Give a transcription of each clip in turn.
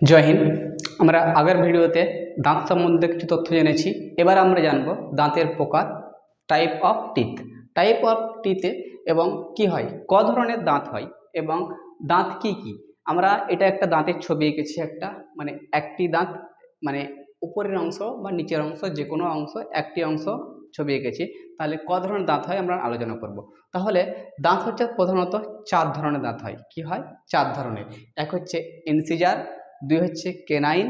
জয় হিন্দ। আমরা আগের ভিডিওতে দাঁত সম্বন্ধে কিছু তথ্য জেনেছি। এবার আমরা জানব দাঁতের প্রকার, টাইপ অফ টিথে এবং কি হয়, ক ধরনের দাঁত হয় এবং দাঁত কি কি। আমরা এটা একটা দাঁতের ছবি এঁকেছি, একটা মানে একটি দাঁত মানে উপরের অংশ বা নিচের অংশ যে কোনো অংশ একটি অংশ ছবি এঁকেছি। তাহলে ক ধরনের দাঁত হয় আমরা আলোচনা করব। তাহলে দাঁত হচ্ছে প্রধানত চার ধরনের দাঁত হয়। কি হয়? চার ধরনের। এক হচ্ছে ইনসিজার, দুই হচ্ছে কেনাইন,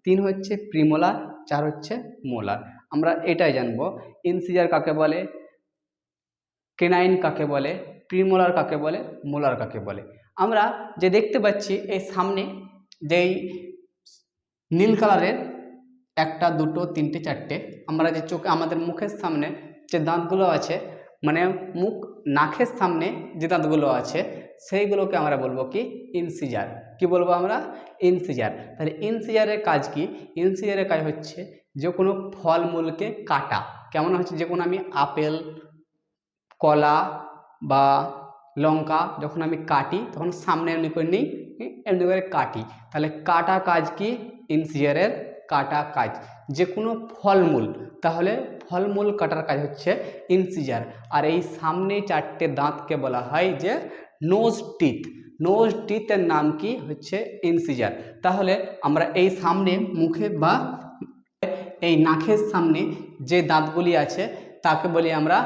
তিন হচ্ছে প্রিমোলার, চার হচ্ছে মোলার। আমরা এটাই জানবো ইনসিজার কাকে বলে, কেনাইন কাকে বলে, প্রিমোলার কাকে বলে, মোলার কাকে বলে। আমরা যে দেখতে পাচ্ছি এই সামনে যেই নীল কালারের একটা দুটো তিনটে চারটে, আমরা যে চোখে আমাদের মুখের সামনে যে দাঁতগুলো আছে, মানে মুখ নাকের সামনে যে দাঁতগুলো আছে সেইগুলোকে আমরা বলবো কি ইনসিজার। কি বলবো আমরা? ইনসিজার। তাহলে ইনসিজারের কাজ কি? ইনসিজারের কাজ হচ্ছে যে কোনো ফলমূলকে কাটা। কেমন হচ্ছে, যে কোনো আমি আপেল, কলা বা লঙ্কা যখন আমি কাটি তখন সামনে এমনি করে নিই, এমনি করে কাটি। তাহলে কাটা কাজ কি? ইনসিজারের কাটা কাজ যে কোনো ফলমূল, তাহলে ফলমূল কাটার কাজ হচ্ছে ইনসিজার। আর এই সামনে চারটে দাঁতকে বলা হয় যে নোজ টিথ। নোজ টিথের নাম কি? হচ্ছে ইনসিজার। তাহলে আমরা এই সামনে মুখে বা এই নাকের সামনে যে দাঁতগুলি আছে তাকে বলি আমরা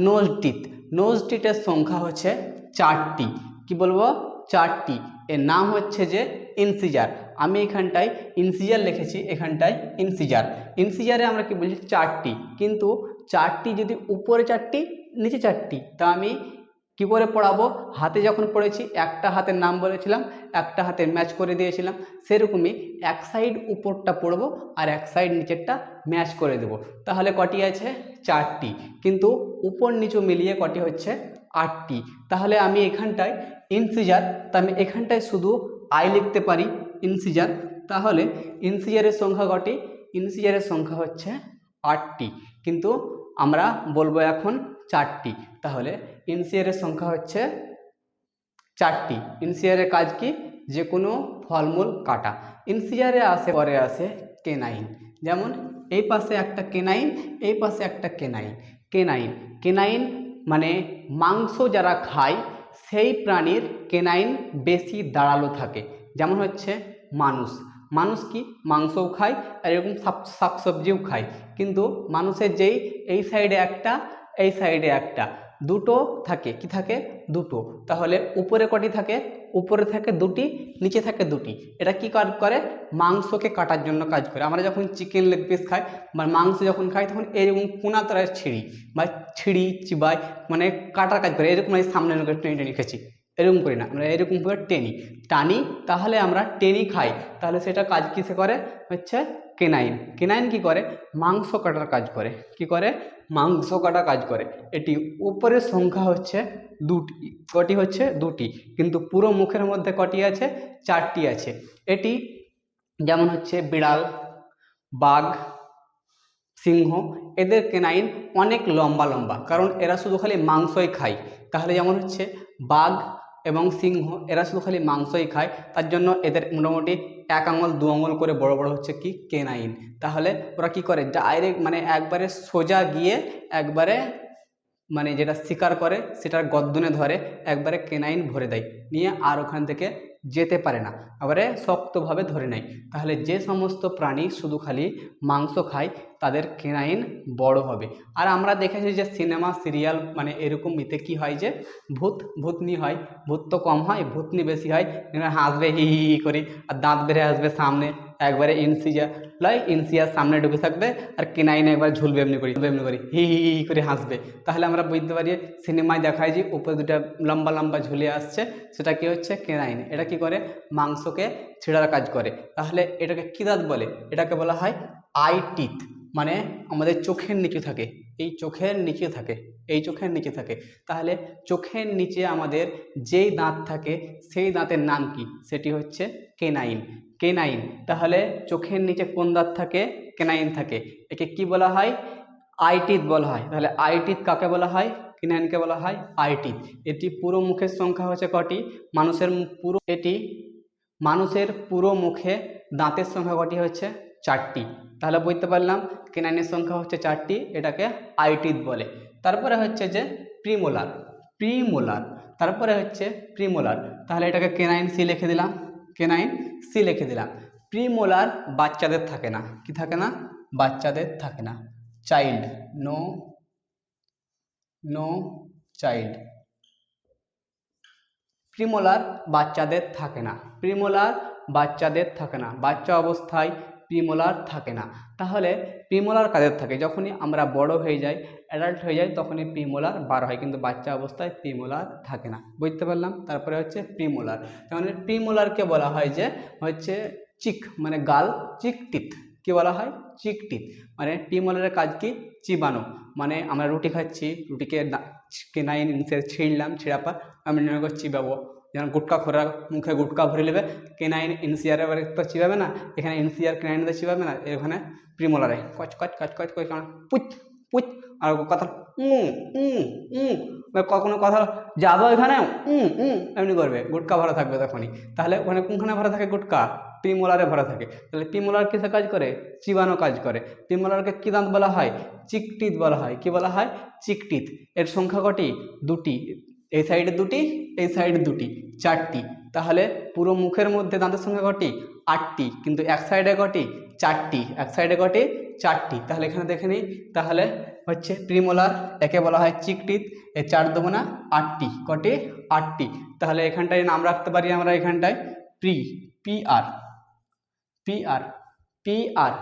নোজ টিথ। নোজ টিথের সংখ্যা হচ্ছে চারটি। কি বলবো? চারটি। এর নাম হচ্ছে যে ইনসিজার। আমি এখানটায় ইনসিজার লিখেছি, এখানটায় ইনসিজার। ইনসিজারে আমরা কি বলছি? চারটি। কিন্তু চারটি যদি উপরে চারটি নিচে চারটি, তা আমি কি করে পড়াবো? হাতে যখন পড়েছি একটা হাতের নাম বলেছিলাম, একটা হাতে ম্যাচ করে দিয়েছিলাম, সেরকমই এক সাইড উপরটা পড়বো আর এক সাইড নিচেরটা ম্যাচ করে দেব। তাহলে কটি আছে? চারটি। কিন্তু উপর নিচু মিলিয়ে কটি হচ্ছে? আটটি। তাহলে আমি এখানটায় ইনসিজার, তা আমি এখানটায় শুধু আই লিখতে পারি ইনসিজার। তাহলে ইনসিজারের সংখ্যা কটি? ইনসিজারের সংখ্যা হচ্ছে আটটি, কিন্তু আমরা বলবো এখন চারটি। তাহলে ইনসিজারের সংখ্যা হচ্ছে চারটি। ইনসিজারের কাজ কি? যে কোনো ফলমূল কাটা। ইনসিজারে পরে আসে কেনাইন। যেমন এই পাশে একটা কেনাইন, এই পাশে একটা কেনাইন। কেনাইন কেনাইন মানে মাংস যারা খায় সেই প্রাণীর কেনাইন বেশি দাঁড়ালো থাকে। যেমন হচ্ছে মানুষ। মানুষ কি মাংসও খায় আর এরকম শাকসবজিও খায়, কিন্তু মানুষের যেই এই সাইডে একটা এই সাইডে একটা দুটো থাকে। কি থাকে? দুটো। তাহলে উপরে কটি থাকে? উপরে থাকে দুটি, নিচে থাকে দুটি। এটা কি কাজ করে? মাংসকে কাটার জন্য কাজ করে। আমরা যখন চিকেন লেগ পিস খাই বা মাংস যখন খাই তখন এরকম কোনা তলায় ছিঁড়ি বা চিবাই, মানে কাটার কাজ করে। এরকম আমি সামনে টেনে টেনে খেয়েছি, এরকম করি না, আমরা এরকম করে টানি, তাহলে আমরা টেনি খাই। তাহলে সেটা কাজ কিসে করে? হচ্ছে কেনাইন। কেনাইন কি করে? মাংস কাটার কাজ করে। কি করে? মাংস কাটা কাজ করে। এটি উপরের সংখ্যা হচ্ছে দুটি। কটি হচ্ছে? দুটি। কিন্তু পুরো মুখের মধ্যে কটি আছে? চারটি আছে। এটি যেমন হচ্ছে বিড়াল, বাঘ, সিংহ, এদের কেনাইন অনেক লম্বা লম্বা, কারণ এরা শুধু খালি মাংসই খায়। তাহলে যেমন হচ্ছে বাঘ এবং সিংহ, এরা শুধু খালি মাংসই খায়, তার জন্য এদের মোটামুটি এক আঙুল দু আঙুল করে বড় বড় হচ্ছে কি কেনাইন। তাহলে ওরা কি করে? ডাইরেক্ট মানে একবারে সোজা গিয়ে একবারে মানে যেটা শিকার করে সেটার গর্দনে ধরে একবারে কেনাইন ভরে দেয়, নিয়ে আর ওখান থেকে যেতে পারে না, এবারে শক্তভাবে ধরে নেয়। তাহলে যে সমস্ত প্রাণী শুধু খালি মাংস খায় তাদের কেনাইন বড় হবে। আর আমরা দেখেছি যে সিনেমা সিরিয়াল মানে এরকম ইতে কি হয়, যে ভূতনি হয়, ভূত তো কম হয়, ভূতনি বেশি হয়। হাসবে হি হি হি করে আর দাঁত বেড়ে আসবে সামনে, একবারে ইনসিয়ার সামনে ঢুকে থাকবে আর কেনাইন একবার ঝুলবে এমনি করে হি হি হি করে হাসবে। তাহলে আমরা বুঝতে পারি সিনেমায় দেখায় যে উপরে দুটা লম্বা লম্বা ঝুলে আসছে, সেটা কি হচ্ছে? কেনাইন। এটা কি করে? মাংসকে ছেঁড়ার কাজ করে। তাহলে এটাকে কি দাঁত বলে? এটাকে বলা হয় আই টিথ। মানে আমাদের চোখের নিচে থাকে, এই চোখের নিচে থাকে, এই চোখের নিচে থাকে। তাহলে চোখের নিচে আমাদের যেই দাঁত থাকে সেই দাঁতের নাম কি? সেটি হচ্ছে কেনাইন। কেনাইন। তাহলে চোখের নিচে কোন দাঁত থাকে? কেনাইন থাকে। একে কি বলা হয়? আই টিথ বলা হয়। তাহলে আই টিথ কাকে বলা হয়? কেনাইনকে বলা হয় আই টিথ। এটি পুরো মুখের সংখ্যা হচ্ছে কটি? মানুষের পুরো মুখে দাঁতের সংখ্যা কটি হচ্ছে 4টি। তাহলে বুঝতে পারলাম কেনাইনের সংখ্যা হচ্ছে 4টি, এটাকে আইটিথ বলে। তারপরে হচ্ছে যে প্রিমোলার, প্রিমোলার, তারপরে হচ্ছে প্রিমোলার, তাহলে এটাকে কেনাইন সি লিখে দিলাম, কেনাইন সি লিখে দিলাম। প্রিমোলার বাচ্চাদের থাকে না, কি থাকে না? বাচ্চাদের থাকে না। Child, no no child. Premolar বাচ্চাদের থাকে না, প্রিমোলার বাচ্চাদের থাকে না, বাচ্চা অবস্থায় প্রিমোলার থাকে না। তাহলে প্রিমোলার কাদের থাকে? যখনই আমরা বড় হয়ে যাই, অ্যাডাল্ট হয়ে যাই, তখনই প্রিমোলার বার হয়, কিন্তু বাচ্চা অবস্থায় প্রিমোলার থাকে না। বুঝতে পারলাম? তারপরে হচ্ছে প্রিমোলার, মানে প্রিমোলারকে বলা হয় যে হচ্ছে চিক, মানে গাল, চিক টিথ। কি বলা হয়? চিক টিথ। মানে প্রিমোলারের কাজ কি? চিবানো। মানে আমরা রুটি খাচ্ছি, রুটিকে কেনাইন ছিঁড়লাম, ছিঁড়ার পর আমি মনে করছি চিবাবো। যেমন গুটকা খোরা মুখে গুটকা ভরে নেবে, কেনাইন ইনসিয়ারে এবারে তো চিবাবে না, এখানে ইনসিয়ার কেনাইনতে চিবাবে না, এখানে প্রিমোলারে কচ কচ কচ কচ কচ পুচ পুচ। আর কথা কখনো কথা যাবো এখানে এমনি করবে, গুটকা ভরা থাকবে তখনই। তাহলে ওখানে কোনখানে ভরা থাকে? গুটকা, প্রিমোলারে ভরা থাকে। তাহলে প্রিমোলার কিসে কাজ করে? চিবানো কাজ করে। প্রিমোলারকে কি দাঁত বলা হয়? চিকটিত বলা হয়। কি বলা হয়? চিকটিত। এর সংখ্যা কটি? 2টি। এই সাইডে 2টি, এই সাইডে 2টি, 4টি। তাহলে পুরো মুখের মধ্যে দাঁতের সংখ্যা কটি? 8টি, কিন্তু এক সাইডে কটি? 4টি। এক সাইডে কটি? 4টি। তাহলে এখানে দেখে নিই, তাহলে হচ্ছে প্রিমোলার, একে বলা হয় চিকটিত। এই 4 দুগুণা 8টি, কটি? 8টি। তাহলে এখানটায় নাম রাখতে পারি আমরা, এখানটায় পিআর, পিআর, পিআর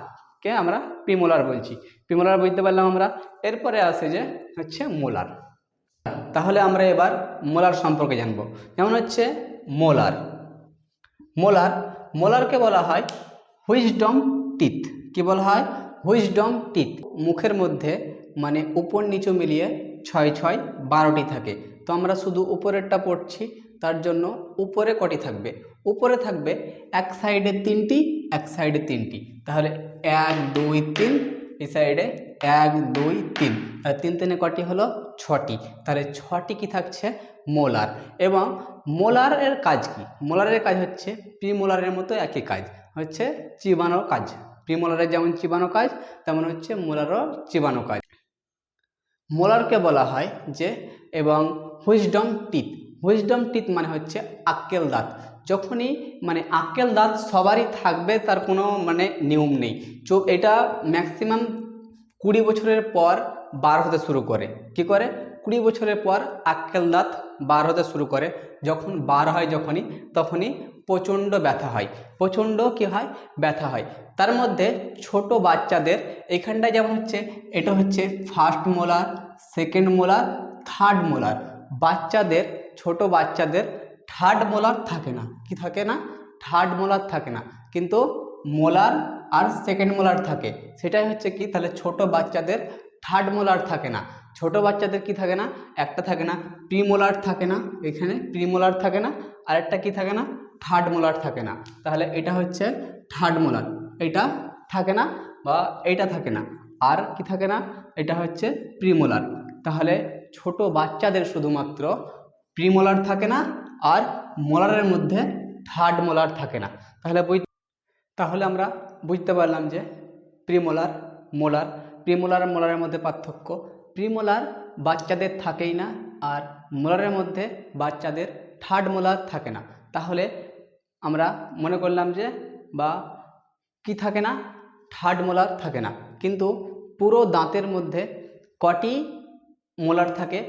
কে আমরা প্রিমোলার বলছি। প্রিমোলার বুঝতে পারলাম আমরা। এরপরে আসে যে হচ্ছে মোলার। তাহলে আমরা এবার মোলার সম্পর্কে জানবো। যেমন হচ্ছে মোলার, মোলার, মোলারকে বলা হয় হুইজডম টিথ। কি বলা হয়? হুইজডম টিথ। মুখের মধ্যে মানে উপর নিচু মিলিয়ে 6 6 12টি থাকে। তো আমরা শুধু উপরেরটা পড়ছি, তার জন্য উপরে কটি থাকবে? উপরে থাকবে এক সাইডে 3টি, এক সাইডে 3টি। তাহলে 1 2 3, এই সাইডে 1 2 3, তাহলে 3 3 কটি হলো? 6টি। তাহলে 6টি কি থাকছে? মোলার। এবং মোলারের কাজ কি? মোলারের কাজ হচ্ছে প্রিমোলারের মতো একই কাজ, হচ্ছে চিবানোর কাজ। প্রিমোলারের যেমন চিবানো কাজ, তেমন হচ্ছে মোলারও চিবানো কাজ। মোলারকে বলা হয় যে এবং হুইজডম টিথ। হুইজডম টিথ মানে হচ্ছে আক্কেল দাঁত। যখনই মানে আক্কেল দাঁত সবারই থাকবে, তার কোনো মানে নিয়ম নেই। এটা ম্যাক্সিমাম 20 বছরের পর বার হতে শুরু করে। কি করে? 20 বছরের পর আক্কেল দাঁত বার হতে শুরু করে। যখন বার হয় যখনই, তখনই প্রচণ্ড ব্যথা হয়। প্রচণ্ড কি হয়? ব্যথা হয়। তার মধ্যে ছোট বাচ্চাদের এখানটায় যেমন হচ্ছে, এটা হচ্ছে first molar, second molar, third molar. বাচ্চাদের, ছোট বাচ্চাদের থার্ড মোলার থাকে না। কি থাকে না? থার্ড মোলার থাকে না, কিন্তু মোলার আর সেকেন্ড মোলার থাকে। সেটাই হচ্ছে কি, তাহলে ছোট বাচ্চাদের থার্ড মোলার থাকে না। ছোট বাচ্চাদের কি থাকে না? একটা থাকে না প্রিমোলার থাকে না, এখানে প্রিমোলার থাকে না। আরেকটা কি থাকে না? থার্ড মোলার থাকে না। তাহলে এটা হচ্ছে থার্ড মোলার, এটা থাকে না, বা এইটা থাকে না। আর কি থাকে না? এটা হচ্ছে প্রিমোলার। তাহলে ছোট বাচ্চাদের শুধুমাত্র প্রিমোলার থাকে না, আর মোলারের মধ্যে থার্ড মোলার থাকে না। তাহলে আমরা বুঝতে পারলাম যে প্রিমোলার, মোলার, প্রিমোলার আর মোলারের মধ্যে পার্থক্য। প্রিমোলার বাচ্চাদের থাকেই না, আর মোলারের মধ্যে বাচ্চাদের থার্ড মোলার থাকে না। তাহলে আমরা মনে করলাম যে বা কি থাকে না? থার্ড মোলার থাকে না। কিন্তু পুরো দাঁতের মধ্যে কটি মোলার থাকে?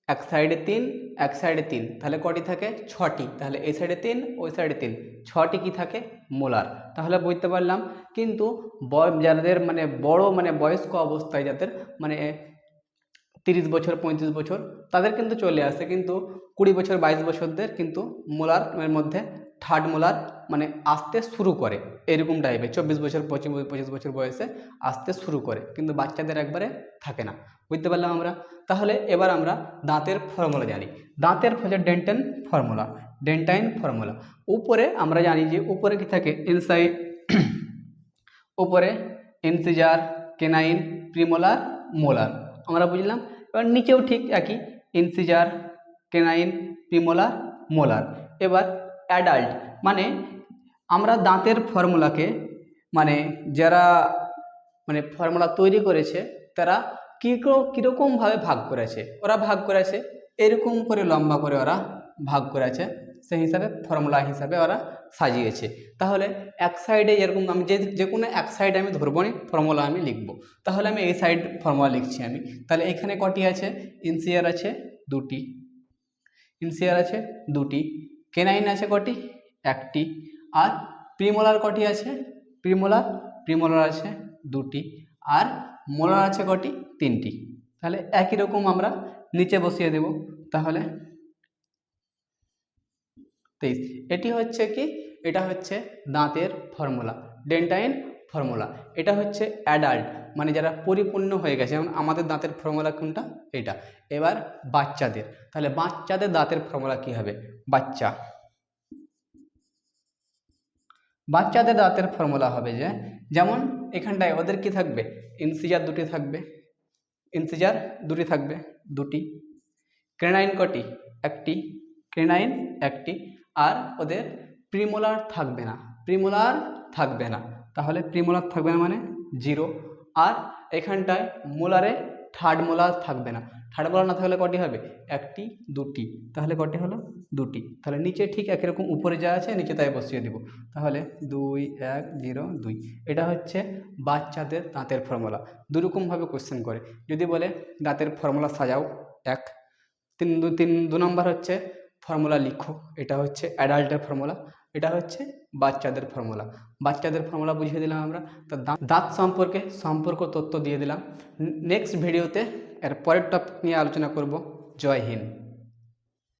এক সাইডে 3, এক সাইডে 3, তাহলে কটি থাকে? 6টি। তাহলে এই সাইডে 3, ওই সাইডে 3, 6টি কি থাকে? মোলার। তাহলে বুঝতে পারলাম। কিন্তু যাদের মানে বড় মানে বয়স্ক অবস্থায়, যাদের মানে 30 বছর 35 বছর, তাদের কিন্তু চলে আসে, কিন্তু 20 বছর 22 বছরদের কিন্তু মোলার মধ্যে থার্ড মোলার মানে আসতে শুরু করে, এরকম টাইপের 24 বছর 25 বছর বয়সে আসতে শুরু করে, কিন্তু বাচ্চাদের একবারে থাকে না। বুঝতে পারলাম আমরা। তাহলে এবার আমরা দাঁতের ফর্মুলা জানি। দাঁতের হচ্ছে ডেন্টাইন ফর্মুলা, ডেন্টাইন ফর্মুলা। উপরে আমরা জানি যে উপরে কি থাকে? ইনসাইড, উপরে ইনসিজার, কেনাইন, প্রিমোলার, মোলার, আমরা বুঝলাম। এবার নিচেও ঠিক একই, ইনসিজার, কেনাইন, প্রিমোলার, মোলার। এবার অ্যাডাল্ট মানে আমরা দাঁতের ফর্মুলাকে মানে যারা মানে ফর্মুলা তৈরি করেছে তারা কীরকমভাবে ভাগ করেছে, ওরা ভাগ করেছে এরকম করে লম্বা করে ওরা ভাগ করেছে, সেই হিসাবে ফর্মুলা হিসাবে ওরা সাজিয়েছে। তাহলে এক সাইডে এরকম আমি যে কোনো এক সাইডে আমি ধরবো নি ফর্মুলা আমি লিখব, তাহলে আমি এই সাইড ফর্মুলা লিখছি আমি। তাহলে এখানে কটি আছে, ইনসিয়ার আছে দুটি, ইনসিয়ার আছে দুটি, কেনাইন আছে কটি, একটি, আর প্রিমোলার কটি আছে, প্রিমোলার আছে দুটি, আর মোলার আছে কটি, তিনটি। তাহলে একই রকম আমরা নিচে বসিয়ে দেব। তাহলে 23, এটি হচ্ছে কি, এটা হচ্ছে দাঁতের ফর্মুলা, ডেন্টাইন ফর্মুলা। এটা হচ্ছে অ্যাডাল্ট মানে যারা পরিপূর্ণ হয়ে গেছে, যেমন আমাদের দাঁতের ফর্মুলা কোনটা, এটা। এবার বাচ্চাদের, তাহলে বাচ্চাদের দাঁতের ফর্মুলা কি হবে, বাচ্চাদের দাঁতের ফর্মুলা হবে যে, যেমন এখানটায় ওদের কি থাকবে, ইনসিজার দুটি থাকবে, ইনসিজার দুটি থাকবে দুটি, ক্রেনাইন কটি, একটি, ক্রেনাইন একটি, আর ওদের প্রিমোলার থাকবে না, প্রিমোলার থাকবে না। তাহলে প্রিমোলার থাকবে না মানে 0, আর এখানটায় মোলারে থার্ড মোলার থাকবে না, থার্ড মোলার না থাকলে কটি হবে, একটি দুটি, তাহলে কটি হলো দুটি। তাহলে নিচে ঠিক একই রকম উপরে যা আছে নিচে তাই বসিয়ে দিব। তাহলে 2 1 0 2, এটা হচ্ছে বাচ্চাদের দাঁতের ফর্মুলা। দুরকমভাবে কোশ্চেন করে, যদি বলে দাঁতের ফর্মুলা সাজাও, 1 2 নম্বর হচ্ছে ফর্মুলা লিখো, এটা হচ্ছে অ্যাডাল্টের ফর্মুলা, এটা হচ্ছে বাচ্চাদের ফর্মুলা। বাচ্চাদের ফর্মুলা বুঝিয়ে দিলাম আমরা, তো দাঁত সম্পর্কে তথ্য দিয়ে দিলাম। নেক্সট ভিডিওতে এর পরের টপিক নিয়ে আলোচনা করব। জয় হিন্দ।